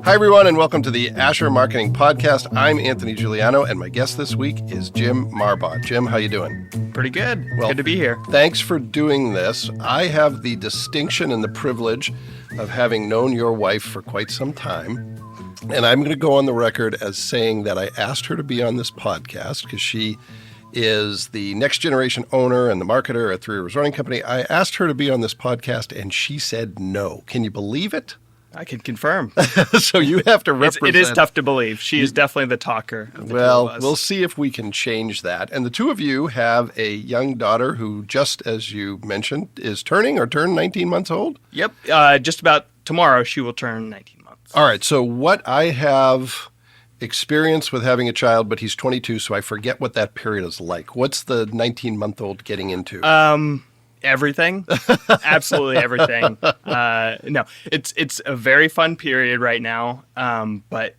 Hi, everyone, and welcome to the Asher Marketing Podcast. I'm Anthony Giuliano, and my guest this week is Jim Marbach. Jim, how you doing? Pretty good. Well, good to be here. Thanks for doing this. I have the distinction and the privilege of having known your wife for quite some time. And I'm going to go on the record as saying that I asked her to be on this podcast because she is the next generation owner and the marketer at Three Rivers Running Company. I asked her to be on this podcast, and she said no. Can you believe it? I can confirm. So you have to represent. It is tough to believe. She is definitely the talker of the two Well, of us. we'll see if we can change that. And the two of you have a young daughter who, just as you mentioned, is turned 19 months old? Yep. Just about tomorrow, she will turn 19 months. All right. So what I have experience with having a child, but he's 22, so I forget what that period is like. What's the 19-month-old getting into? Everything. Absolutely everything. No, it's a very fun period right now. But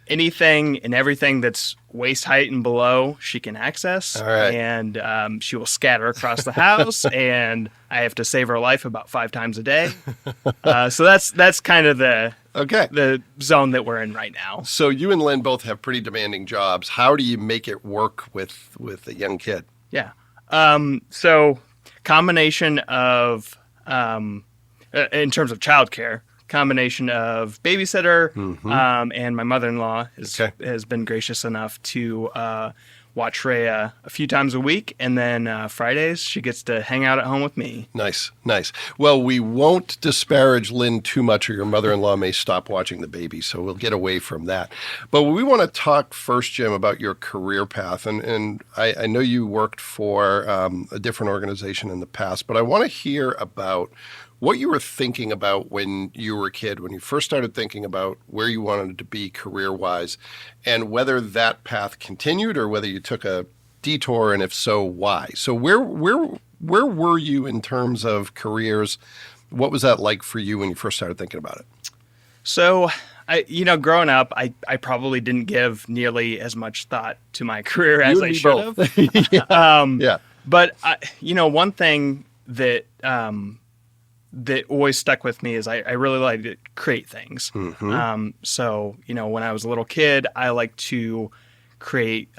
anything and everything that's waist height and below, she can access. All right. And she will scatter across the house, and I have to save her life about 5 times a day. So that's kind of the zone that we're in right now. So you and Lynn both have pretty demanding jobs. How do you make it work with a young kid? Yeah. So combination of, in terms of childcare, combination of babysitter, and my mother-in-law has been gracious enough to watch Rhea a few times a week, and then Fridays she gets to hang out at home with me. Nice. Well, we won't disparage Lynn too much, or your mother-in-law may stop watching the baby, so we'll get away from that. But we want to talk first, Jim, about your career path, and I know you worked for a different organization in the past, but I want to hear about what you were thinking about when you were a kid, when you first started thinking about where you wanted to be career-wise, and whether that path continued or whether you took a detour, and if so, why? So where were you in terms of careers? What was that like for you when you first started thinking about it? So, growing up, I probably didn't give nearly as much thought to my career as I should have. Yeah. But, one thing that that always stuck with me is I really like to create things. So, when I was a little kid, I liked to create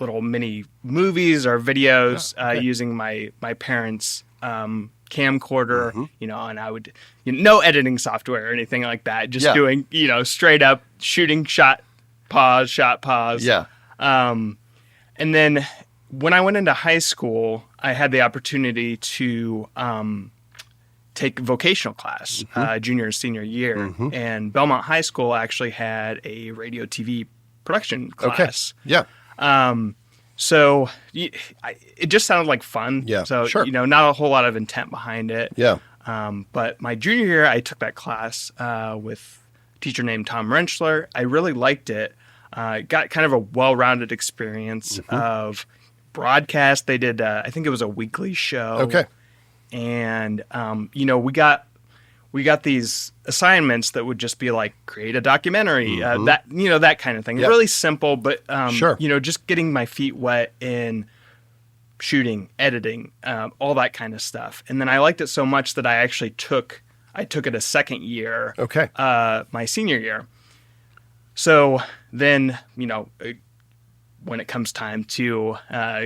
little mini movies or videos using my parents' camcorder, and I would, no editing software or anything like that, just doing, straight up shooting shot, pause. Yeah. And then when I went into high school, I had the opportunity to take vocational class, junior and senior year. And Belmont High School actually had a radio TV production class. Okay. Yeah. So it just sounded like fun. Yeah. So, sure. Not a whole lot of intent behind it. Yeah. But my junior year, I took that class with a teacher named Tom Rentschler. I really liked it. Got kind of a well-rounded experience of broadcast. They did, I think it was a weekly show. Okay. And, we got these assignments that would just be like, create a documentary, that kind of thing. Yep. Really simple, but, sure. Just getting my feet wet in shooting, editing, all that kind of stuff. And then I liked it so much that I actually took it a second year, my senior year. So then, when it comes time to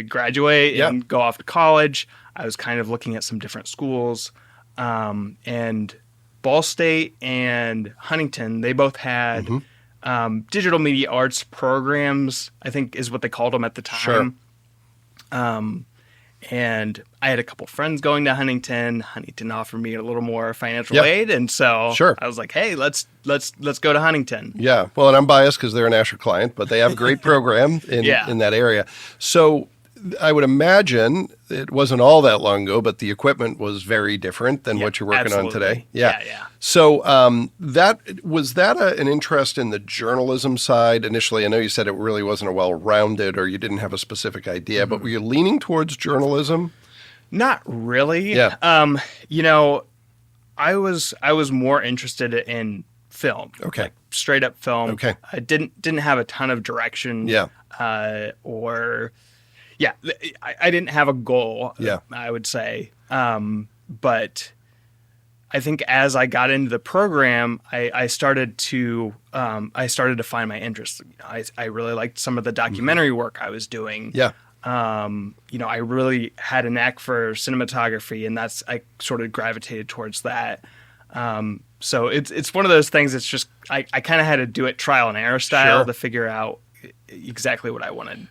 graduate and go off to college, I was kind of looking at some different schools, and Ball State and Huntington, they both had digital media arts programs, I think is what they called them at the time. Sure. And I had a couple friends going to Huntington. Huntington offered me a little more financial aid, and so I was like, "Hey, let's go to Huntington." Yeah, well, and I'm biased because they're an Asher client, but they have a great program in that area. So I would imagine it wasn't all that long ago, but the equipment was very different than what you're working on today. Yeah. So was that an interest in the journalism side initially? I know you said it really wasn't a well-rounded, or you didn't have a specific idea, but were you leaning towards journalism? Not really. Yeah. I was more interested in film. Okay. Like straight up film. Okay. I didn't have a ton of direction. Yeah. I didn't have a goal. Yeah. I would say. But I think as I got into the program, I started to find my interest. I really liked some of the documentary work I was doing. Yeah. I really had a knack for cinematography, and I sort of gravitated towards that. So it's one of those things. It's just I kind of had to do it trial and error style to figure out exactly what I wanted.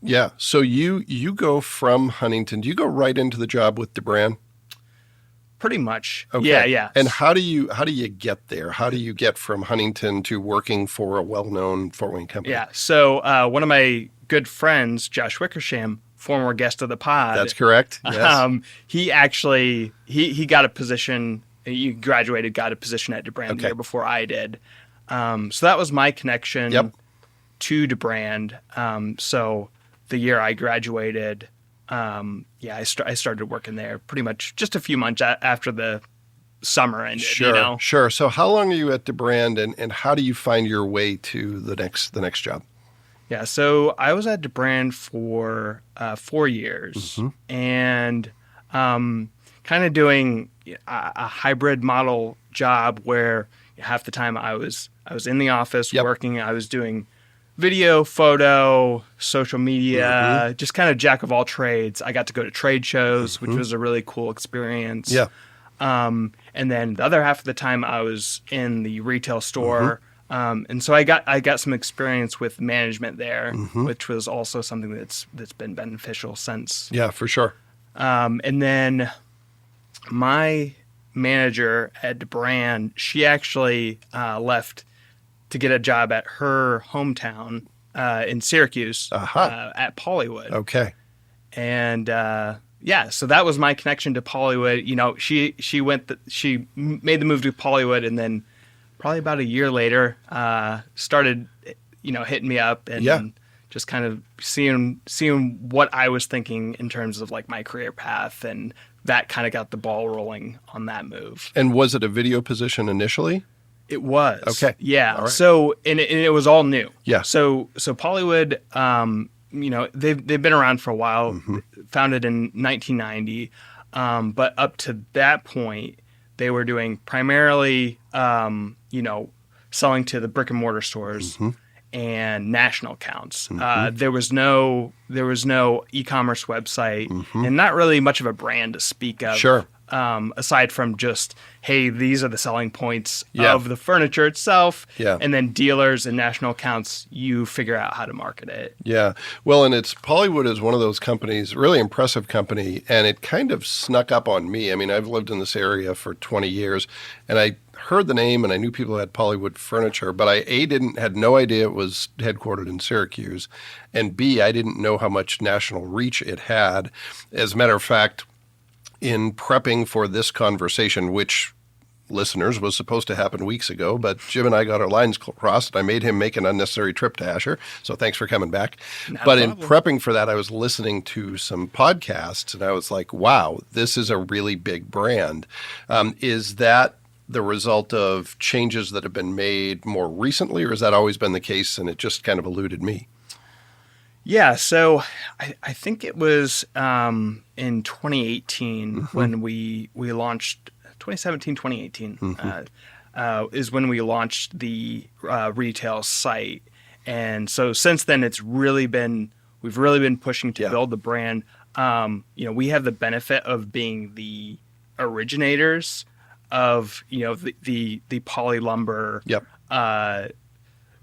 Yeah. So you go from Huntington. Do you go right into the job with DeBran? Pretty much. Okay. Yeah. And how do you get there? How do you get from Huntington to working for a well-known Fort Wayne company? Yeah. So one of my good friends, Josh Wickersham, former guest of the pod. That's correct. Yes. He actually he got a position. He graduated, got a position at DeBrand the year before I did. So that was my connection to DeBrand. So the year I graduated, I started working there pretty much just a few months after the summer ended. Sure. So how long are you at DeBrand, and how do you find your way to the next job? Yeah, so I was at DeBrand for 4 years, and kind of doing a hybrid model job where half the time I was in the office working. I was doing video, photo, social media, just kind of jack of all trades. I got to go to trade shows, which was a really cool experience. Yeah. And then the other half of the time I was in the retail store. And so I got some experience with management there, which was also something that's been beneficial since. Yeah, for sure. And then my manager at DeBrand, she actually left to get a job at her hometown in Syracuse at Pollywood. Okay. And so that was my connection to Pollywood. She made the move to Pollywood, and then probably about a year later started hitting me up and just kind of seeing what I was thinking in terms of like my career path, and that kind of got the ball rolling on that move. And was it a video position initially? It was. Okay. Yeah. Right. So and it was all new. Yeah. So Pollywood, they've been around for a while, founded in 1990, but up to that point, they were doing primarily, selling to the brick and mortar stores and national accounts. There was no e-commerce website, and not really much of a brand to speak of. Sure. Aside from just, hey, these are the selling points of the furniture itself, and then dealers and national accounts, you figure out how to market it. Yeah. Well, and Pollywood is one of those companies, really impressive company, and it kind of snuck up on me. I mean, I've lived in this area for 20 years, and I heard the name, and I knew people had Pollywood furniture, but I had no idea it was headquartered in Syracuse, and B, I didn't know how much national reach it had. As a matter of fact, in prepping for this conversation, which, listeners, was supposed to happen weeks ago, but Jim and I got our lines crossed, and I made him make an unnecessary trip to Asher, so thanks for coming back. But in prepping for that, I was listening to some podcasts, and I was like, wow, this is a really big brand. Is that the result of changes that have been made more recently, or has that always been the case and it just kind of eluded me? Yeah, so I think it was in 2018 when we launched, 2017, 2018 is when we launched the retail site. And so since then, we've really been pushing to build the brand. We have the benefit of being the originators of, the poly lumber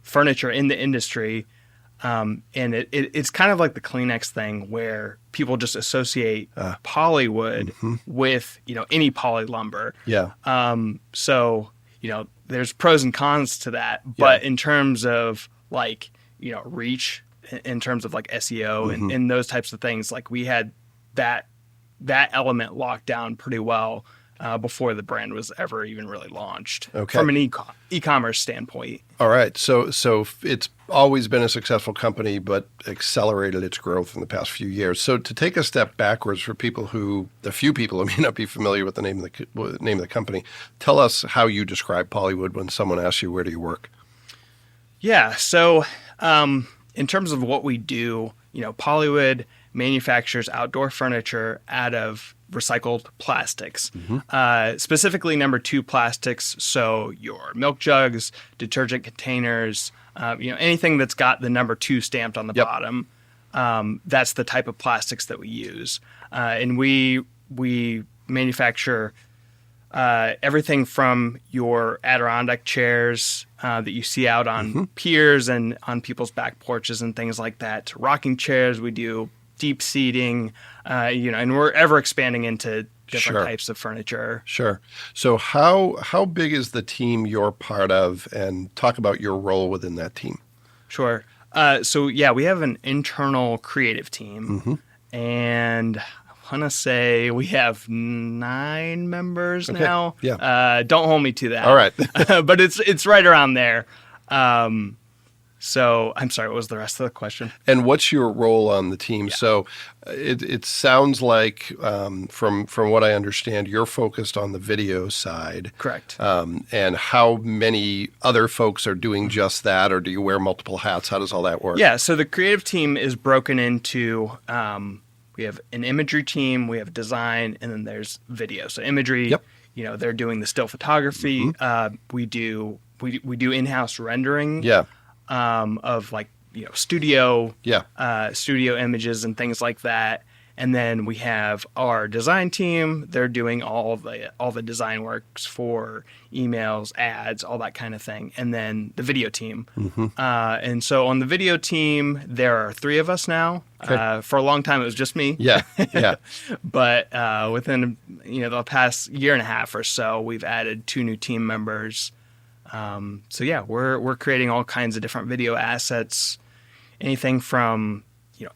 furniture in the industry. And it's kind of like the Kleenex thing where people just associate Pollywood with, any poly lumber. Yeah. So, there's pros and cons to that. But in terms of reach, in terms of like SEO and those types of things, like we had that element locked down pretty well before the brand was ever even really launched from an e-commerce standpoint. All right. So it's always been a successful company, but accelerated its growth in the past few years. So to take a step backwards for the few people who may not be familiar with the name of the company, tell us how you describe Pollywood when someone asks you, where do you work? Yeah. So in terms of what we do, Pollywood manufactures outdoor furniture out of recycled plastics, specifically number 2 plastics. So your milk jugs, detergent containers, anything that's got the number 2 stamped on the bottom. That's the type of plastics that we use. And we manufacture everything from your Adirondack chairs that you see out on piers and on people's back porches and things like that, to rocking chairs. We do deep seating, and we're ever expanding into different types of furniture. Sure. So how big is the team you're part of, and talk about your role within that team? Sure. So we have an internal creative team, and I want to say we have 9 members now. Yeah. Don't hold me to that. All right. But it's right around there. So I'm sorry, what was the rest of the question? And what's your role on the team? Yeah. So it sounds like, from what I understand, you're focused on the video side. Correct. And how many other folks are doing just that, or do you wear multiple hats? How does all that work? Yeah, so the creative team is broken into, we have an imagery team, we have design, and then there's video. So imagery, they're doing the still photography. We do in-house rendering. Yeah. Of studio studio images and things like that. And then we have our design team. They're doing all the design works for emails, ads, all that kind of thing. And then the video team. And so on the video team, there are 3 of us now. Okay. For a long time, it was just me. Yeah. But within the past year and a half or so, we've added 2 new team members. We're creating all kinds of different video assets, anything from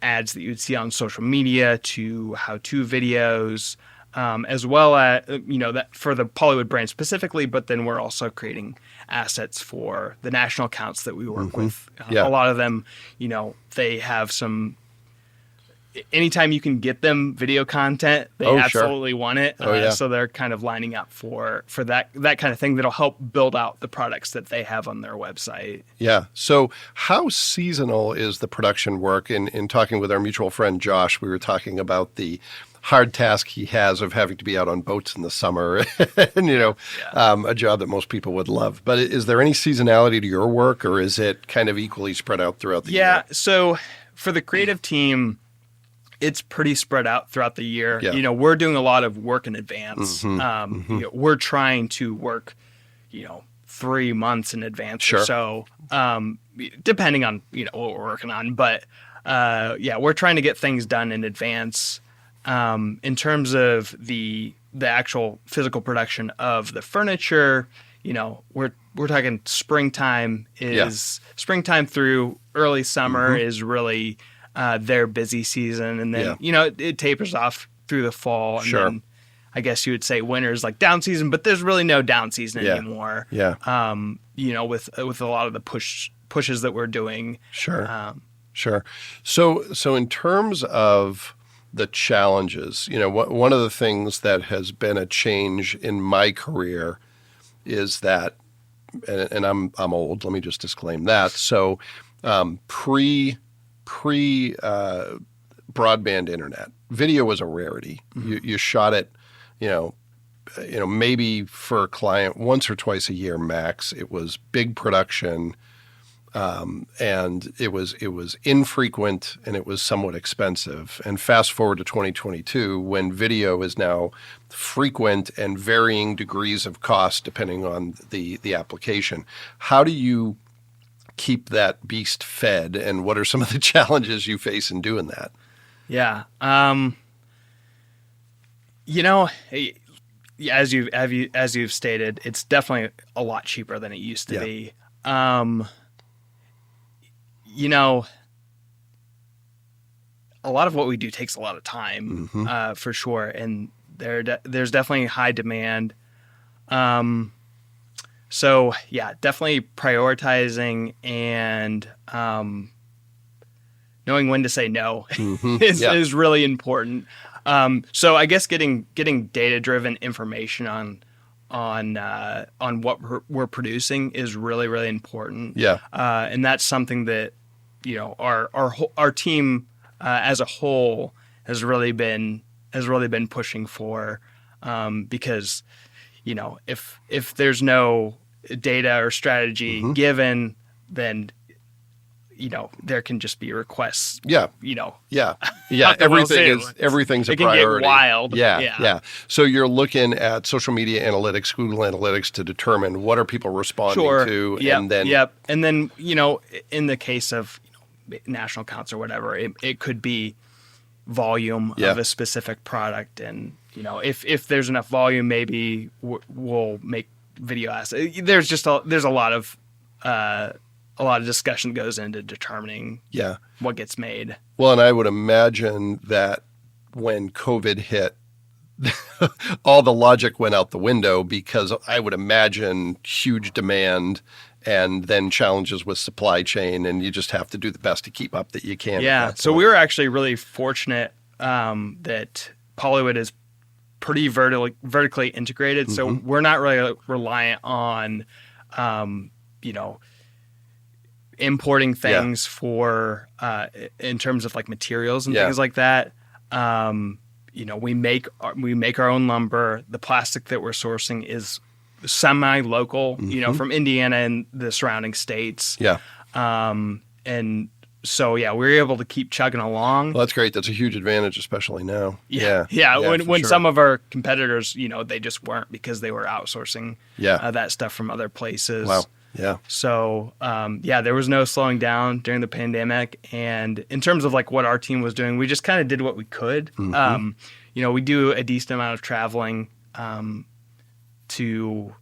ads that you would see on social media to how-to videos, as well as that for the Pollywood brand specifically. But then we're also creating assets for the national accounts that we work with. A lot of them, they have some. Anytime you can get them video content, they absolutely want it. So they're kind of lining up for that kind of thing that'll help build out the products that they have on their website. Yeah. So how seasonal is the production work? In talking with our mutual friend Josh, we were talking about the hard task he has of having to be out on boats in the summer and, a job that most people would love. But is there any seasonality to your work, or is it kind of equally spread out throughout the year? Yeah. So for the creative team, it's pretty spread out throughout the year. Yeah. We're doing a lot of work in advance. We're trying to work, 3 months in advance or so, depending on, what we're working on. But, we're trying to get things done in advance. In terms of the actual physical production of the furniture, we're talking springtime through early summer is really their busy season, and then it tapers off through the fall, and then I guess you would say winter is like down season, but there's really no down season anymore. With a lot of the pushes that we're doing. Sure. So in terms of the challenges, one of the things that has been a change in my career is that, and I'm old. Let me just disclaim that. So pre broadband internet, video was a rarity. You shot it, maybe for a client once or twice a year max. It was big production, and it was infrequent, and it was somewhat expensive. And fast forward to 2022, when video is now frequent and varying degrees of cost depending on the application. How do you keep that beast fed, and what are some of the challenges you face in doing that? Yeah. As you've stated, it's definitely a lot cheaper than it used to be. A lot of what we do takes a lot of time, for sure. And there's definitely high demand. So definitely prioritizing and knowing when to say no is really important. So I guess getting data-driven information on what we're producing is really, really important. Yeah. And that's something that our team as a whole has really been has really been pushing for, because, you know, if there's no data or strategy given, then, you know, there can just be requests. Yeah. You know. Yeah. Everything's a it can priority. get wild. Yeah. So you're looking at social media analytics, Google Analytics to determine what are people responding to, and then you know, in the case of, you know, national accounts or whatever, it could be volume of a specific product, and, you know, if there's enough volume, maybe we'll make video assets. There's a lot of discussion goes into determining what gets made. Well, and I would imagine that when COVID hit, all the logic went out the window, because I would imagine huge demand and then challenges with supply chain, and you just have to do the best to keep up that you can. Yeah. So we were actually really fortunate that Polywood is pretty vertically integrated. So we're not really reliant on, you know, importing things for in terms of like materials and things like that. You know, we make our own lumber. The plastic that we're sourcing is semi-local, you know, from Indiana and the surrounding states. Yeah. And so, we're able to keep chugging along. Well, that's great. That's a huge advantage, especially now. Yeah. When some of our competitors, you know, they just weren't, because they were outsourcing that stuff from other places. Wow. Yeah. So, there was no slowing down during the pandemic. And in terms of like what our team was doing, we just kind of did what we could. You know, we do a decent amount of traveling to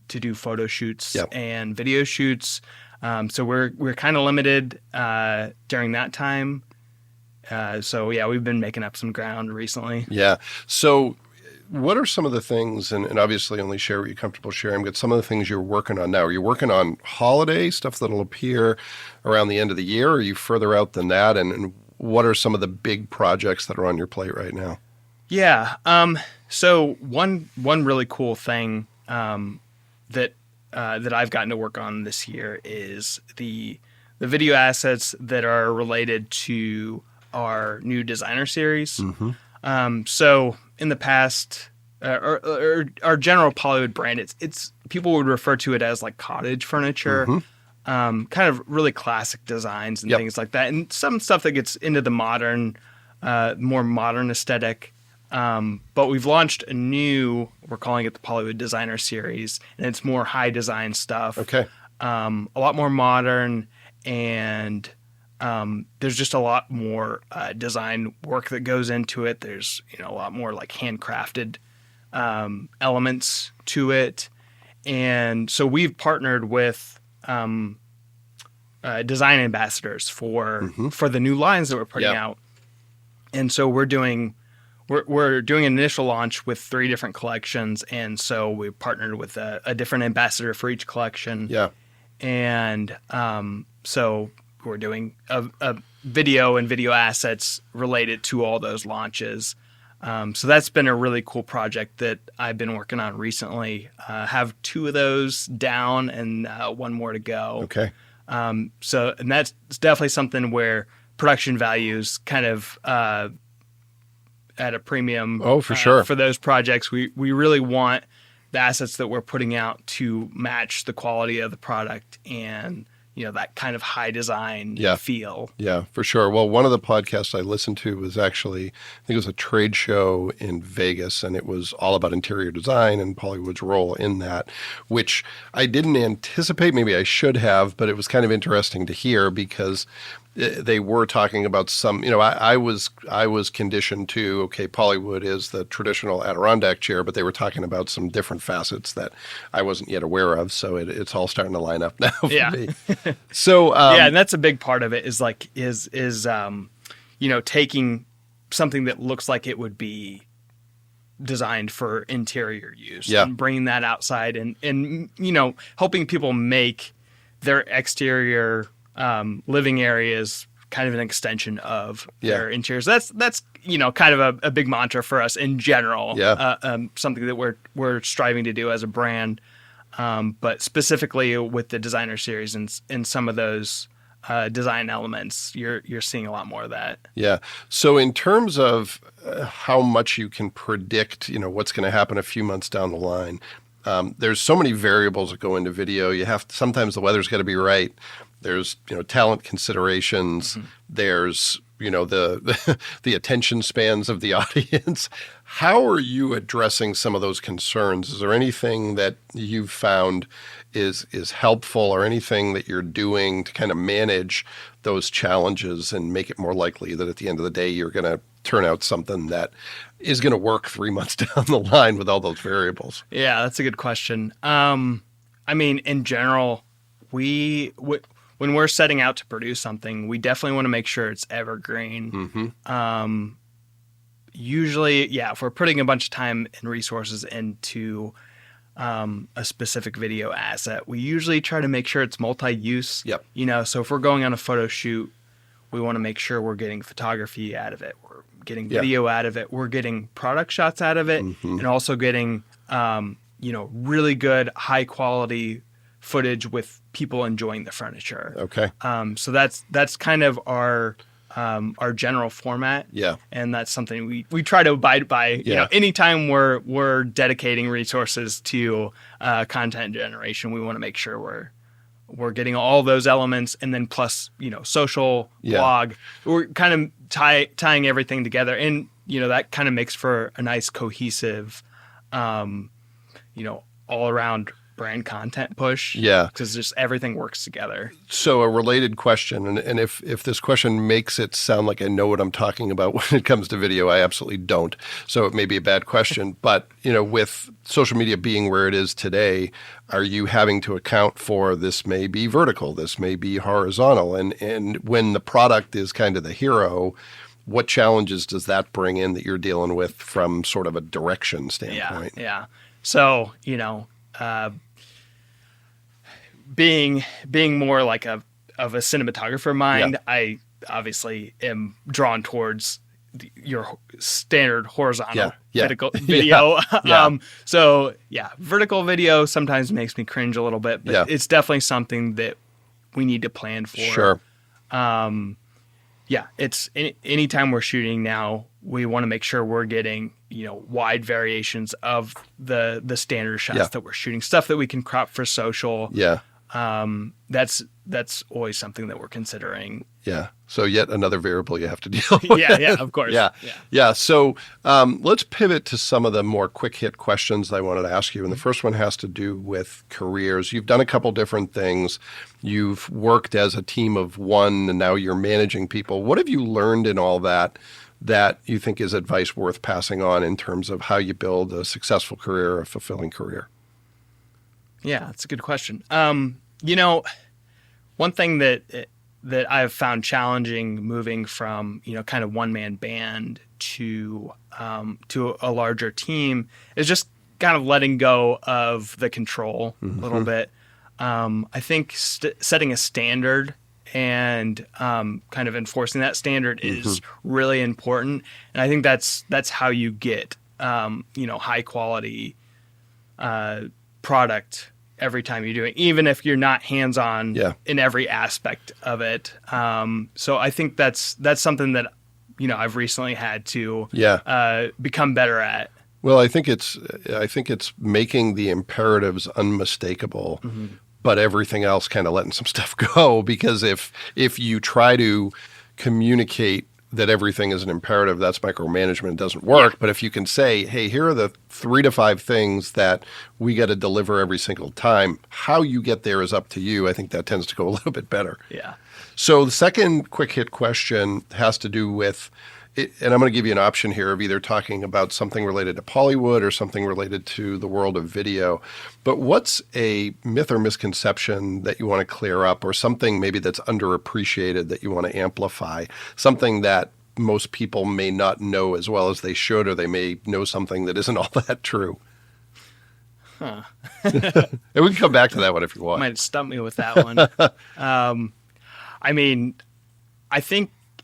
do photo shoots and video shoots. So we're kind of limited during that time. So we've been making up some ground recently. Yeah. So what are some of the things, and obviously only share what you're comfortable sharing, but some of the things you're working on now? Are you working on holiday stuff that'll appear around the end of the year? Or are you further out than that? And what are some of the big projects that are on your plate right now? Yeah. So one really cool thing that I've gotten to work on this year is the video assets that are related to our new designer series. So in the past, our general Polywood brand, it's people would refer to it as like cottage furniture, kind of really classic designs and things like that, and some stuff that gets into the modern, more modern aesthetic. But we've launched we're calling it the Polywood Designer Series, and it's more high design stuff. Okay. A lot more modern, and there's just a lot more design work that goes into it. There's, you know, a lot more like handcrafted elements to it. And so we've partnered with design ambassadors for the new lines that we're putting out. And so we're doing an initial launch with 3 different collections, and so we partnered with a different ambassador for each collection. Yeah. And so we're doing a video and video assets related to all those launches. So that's been a really cool project that I've been working on recently. Have 2 of those down and 1 more to go. Okay. So, and that's definitely something where production values kind of at a premium. Oh, for sure. For those projects, we really want the assets that we're putting out to match the quality of the product and, you know, that kind of high design feel. Yeah, for sure. Well, one of the podcasts I listened to was actually, I think it was a trade show in Vegas, and it was all about interior design and Polywood's role in that, which I didn't anticipate. Maybe I should have, but it was kind of interesting to hear because they were talking about some, you know, I was conditioned to, okay, Polywood is the traditional Adirondack chair, but they were talking about some different facets that I wasn't yet aware of. So it's all starting to line up now for me. So, and that's a big part of it is you know, taking something that looks like it would be designed for interior use and bringing that outside and, you know, helping people make their exterior living areas kind of an extension of their interiors. That's you know, kind of a big mantra for us in general. Something that we're striving to do as a brand, but specifically with the designer series and some of those design elements, you're seeing a lot more of that. Yeah. So in terms of how much you can predict, what's going to happen a few months down the line, there's so many variables that go into video. Sometimes the weather's got to be right. There's, talent considerations. Mm-hmm. There's, the attention spans of the audience. How are you addressing some of those concerns? Is there anything that you've found is helpful, or anything that you're doing to kind of manage those challenges and make it more likely that at the end of the day you're going to turn out something that is going to work 3 months down the line with all those variables? Yeah, that's a good question. In general, when we're setting out to produce something, we definitely want to make sure it's evergreen. Mm-hmm. Usually, if we're putting a bunch of time and resources into a specific video asset, we usually try to make sure it's multi-use. Yep. So if we're going on a photo shoot, we want to make sure we're getting photography out of it, we're getting video out of it, we're getting product shots out of it, mm-hmm. and also getting really good high quality footage with people enjoying the furniture. Okay. So that's kind of our general format. Yeah. And that's something we try to abide by. Yeah. Anytime we're dedicating resources to content generation, we want to make sure we're getting all those elements, and then plus, social, blog. We're kind of tying everything together, and that kind of makes for a nice cohesive, all around brand content push. Yeah. Because just everything works together. So a related question, and if this question makes it sound like I know what I'm talking about when it comes to video, I absolutely don't. So it may be a bad question, but with social media being where it is today, are you having to account for this may be vertical, this may be horizontal, and when the product is kind of the hero, what challenges does that bring in that you're dealing with from sort of a direction standpoint? Yeah. So, being more like of a cinematographer mind, I obviously am drawn towards your standard horizontal vertical video. Vertical video sometimes makes me cringe a little bit, but it's definitely something that we need to plan for. Sure. It's anytime we're shooting now, we want to make sure we're getting, wide variations of the standard shots that we're shooting, stuff that we can crop for social. Yeah. That's always something that we're considering. Yeah. So yet another variable you have to deal with. Yeah, of course. Yeah. So let's pivot to some of the more quick hit questions I wanted to ask you. And the first one has to do with careers. You've done a couple different things. You've worked as a team of one, and now you're managing people. What have you learned in all that you think is advice worth passing on in terms of how you build a successful career, a fulfilling career? Yeah, that's a good question. One thing that I've found challenging moving from, kind of one-man band to a larger team is just kind of letting go of the control a little bit. I think setting a standard and kind of enforcing that standard is really important. And I think that's how you get, high quality product every time you do it, even if you're not hands-on in every aspect of it. So I think that's something that, I've recently had to become better at. Well, I think it's making the imperatives unmistakable, but everything else kind of letting some stuff go. Because if you try to communicate that everything is an imperative, that's micromanagement. It doesn't work. Yeah. But if you can say, hey, here are the 3 to 5 things that we got to deliver every single time, how you get there is up to you. I think that tends to go a little bit better. Yeah. So the second quick hit question has to do with, and I'm going to give you an option here of either talking about something related to Hollywood or something related to the world of video. But what's a myth or misconception that you want to clear up, or something maybe that's underappreciated that you want to amplify, something that most people may not know as well as they should, or they may know something that isn't all that true? Huh. And we can come back to that one if you want. Might stump me with that one.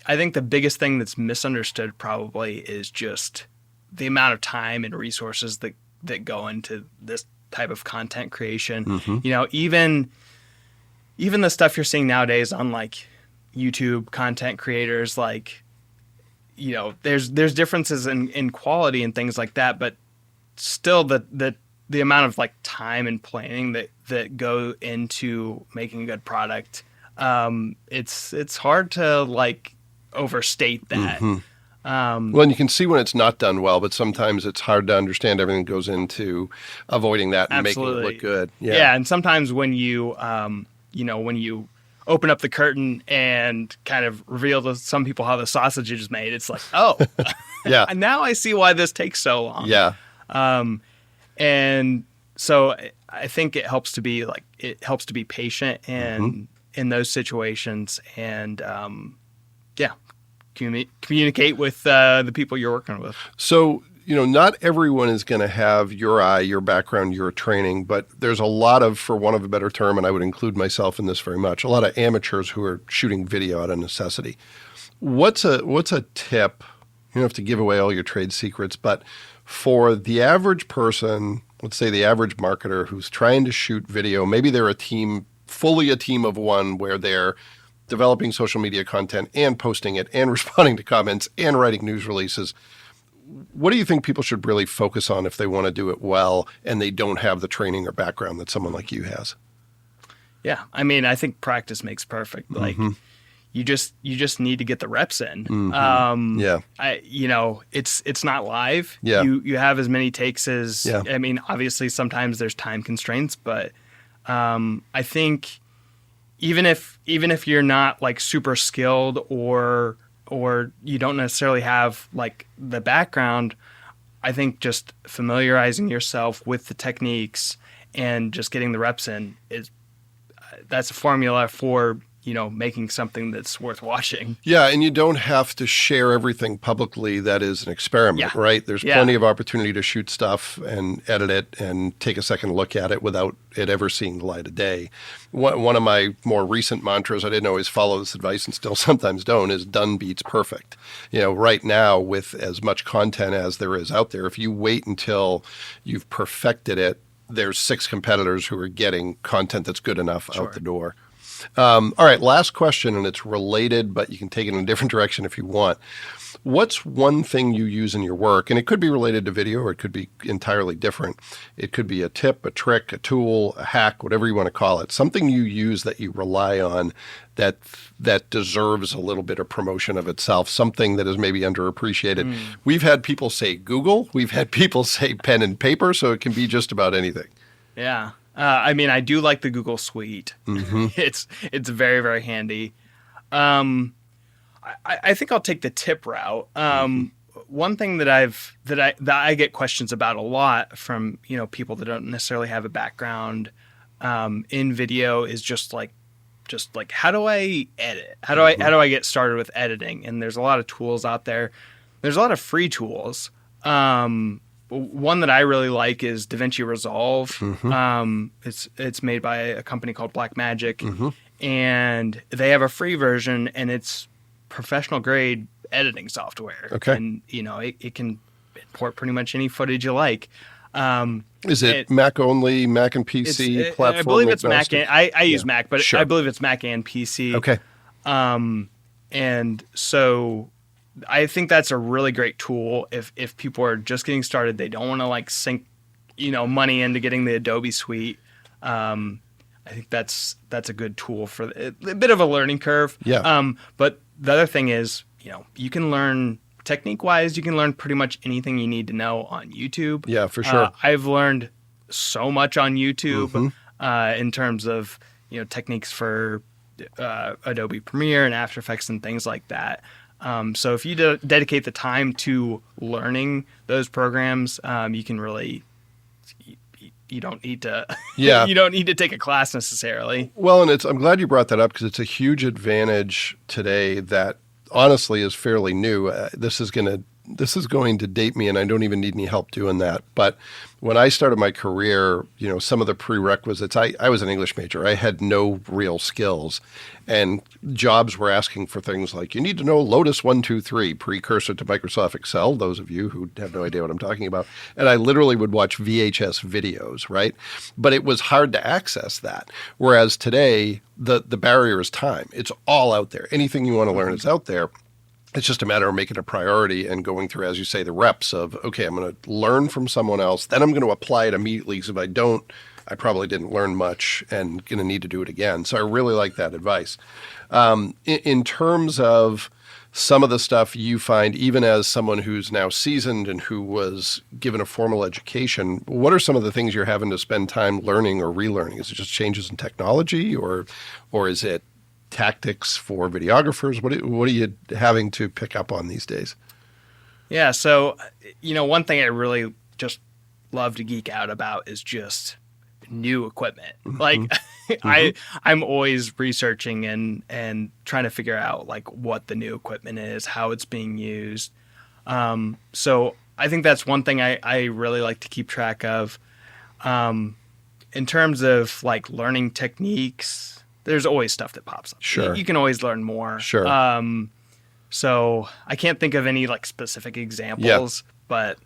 I think the biggest thing that's misunderstood probably is just the amount of time and resources that go into this type of content creation. Even the stuff you're seeing nowadays on like YouTube content creators, like, there's differences in quality and things like that, but still the amount of like time and planning that go into making a good product, it's hard to like overstate that. Well, and you can see when it's not done well, but sometimes it's hard to understand everything that goes into avoiding that and making it look good. Yeah, and sometimes when you when you open up the curtain and kind of reveal to some people how the sausage is made, it's like, oh, yeah. Now I see why this takes so long. Yeah. And so I think it helps to be patient and in those situations, and communicate with the people you're working with. So, not everyone is going to have your eye, your background, your training, but there's a lot of, for want of a better term, and I would include myself in this very much, a lot of amateurs who are shooting video out of necessity. What's a tip? You don't have to give away all your trade secrets, but for the average person, let's say the average marketer who's trying to shoot video, maybe they're fully a team of one where they're developing social media content and posting it and responding to comments and writing news releases. What do you think people should really focus on if they want to do it well and they don't have the training or background that someone like you has? Yeah, I mean, I think practice makes perfect. Like, you just need to get the reps in. It's not live. Yeah. You have as many takes as. Yeah. I mean, obviously sometimes there's time constraints, but I think even if you're not like super skilled or you don't necessarily have like the background, I think just familiarizing yourself with the techniques and just getting the reps in that's a formula for making something that's worth watching. Yeah, and you don't have to share everything publicly that is an experiment, right? There's plenty of opportunity to shoot stuff and edit it and take a second look at it without it ever seeing the light of day. One of my more recent mantras, I didn't always follow this advice and still sometimes don't, is done beats perfect. Right now with as much content as there is out there, if you wait until you've perfected it, there's 6 competitors who are getting content that's good enough out the door. All right, last question, and it's related, but you can take it in a different direction if you want. What's one thing you use in your work? And it could be related to video or it could be entirely different. It could be a tip, a trick, a tool, a hack, whatever you want to call it. Something you use that you rely on that deserves a little bit of promotion of itself, something that is maybe underappreciated. We've had people say Google. We've had people say pen and paper, so it can be just about anything. Yeah. I mean, I do like the Google Suite. It's very, very handy. I think I'll take the tip route. One thing that I get questions about a lot from people that don't necessarily have a background in video is just like how do I edit? How do I get started with editing? And there's a lot of tools out there. There's a lot of free tools. One that I really like is DaVinci Resolve. It's made by a company called Blackmagic, and they have a free version, and it's professional grade editing software. Okay, and it can import pretty much any footage you like. Is it Mac only, Mac and PC platform? I believe it's Mac. I use Mac, but sure. I believe it's Mac and PC. Okay, and so I think that's a really great tool if people are just getting started. They don't want to like sink, money into getting the Adobe Suite. I think that's a good tool for a bit of a learning curve. Yeah. But the other thing is, you can learn technique-wise. You can learn pretty much anything you need to know on YouTube. Yeah, for sure. I've learned so much on YouTube in terms of techniques for Adobe Premiere and After Effects and things like that. So if you dedicate the time to learning those programs, you can really, you don't need to, you don't need to take a class necessarily. Well, and I'm glad you brought that up because it's a huge advantage today that honestly is fairly new. This is going to this is going to date me, and I don't even need any help doing that. But when I started my career, some of the prerequisites, I was an English major. I had no real skills. And jobs were asking for things like, you need to know Lotus 123, precursor to Microsoft Excel, those of you who have no idea what I'm talking about. And I literally would watch VHS videos, right? But it was hard to access that. Whereas today, the barrier is time. It's all out there. Anything you want to learn is out there. It's just a matter of making a priority and going through, as you say, the reps of, okay, I'm going to learn from someone else. Then I'm going to apply it immediately, because if I don't, I probably didn't learn much and going to need to do it again. So I really like that advice. In terms of some of the stuff you find, even as someone who's now seasoned and who was given a formal education, what are some of the things you're having to spend time learning or relearning? Is it just changes in technology, or is it tactics for videographers? What are you having to pick up on these days? Yeah. So, one thing I really just love to geek out about is just new equipment. Mm-hmm. Like I'm always researching and trying to figure out like what the new equipment is, how it's being used. So I think that's one thing I really like to keep track of. In terms of like learning techniques, there's always stuff that pops up. Sure. You can always learn more. Sure. So I can't think of any like specific examples, but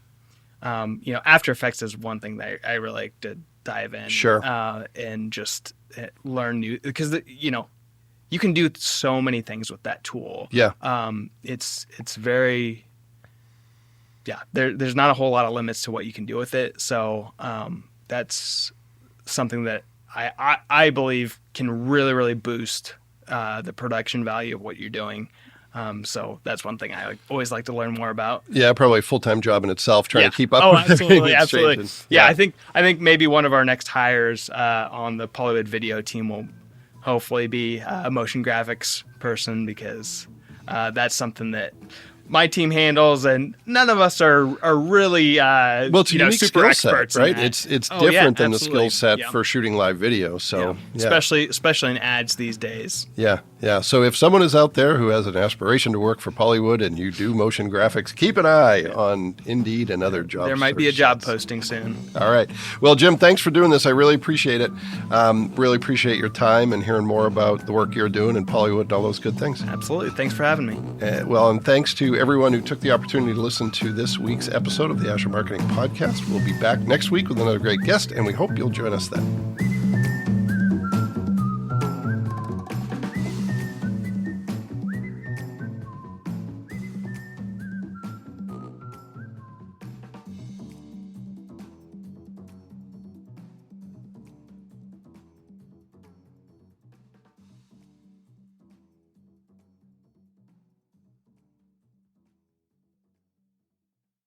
After Effects is one thing that I really like to dive in. Sure. And just learn new, because you can do so many things with that tool. Yeah. It's very, there's not a whole lot of limits to what you can do with it. So that's something that I believe can really, really boost the production value of what you're doing. So that's one thing I always like to learn more about. Yeah, probably a full-time job in itself, trying to keep up with absolutely, everything. Absolutely. Yeah, I think maybe one of our next hires on the Polywood video team will hopefully be a motion graphics person, because that's something that my team handles, and none of us are really it's a unique super skill experts set, right? in that. It's different than the absolutely. skill set for shooting live video. So especially in ads these days. Yeah. So if someone is out there who has an aspiration to work for Polywood and you do motion graphics, keep an eye on Indeed and other jobs. There might be a job posting soon. All right. Well, Jim, thanks for doing this. I really appreciate it. Really appreciate your time and hearing more about the work you're doing in Polywood and all those good things. Absolutely. Thanks for having me. And thanks to everyone who took the opportunity to listen to this week's episode of the Asher Marketing Podcast. We'll be back next week with another great guest, and we hope you'll join us then.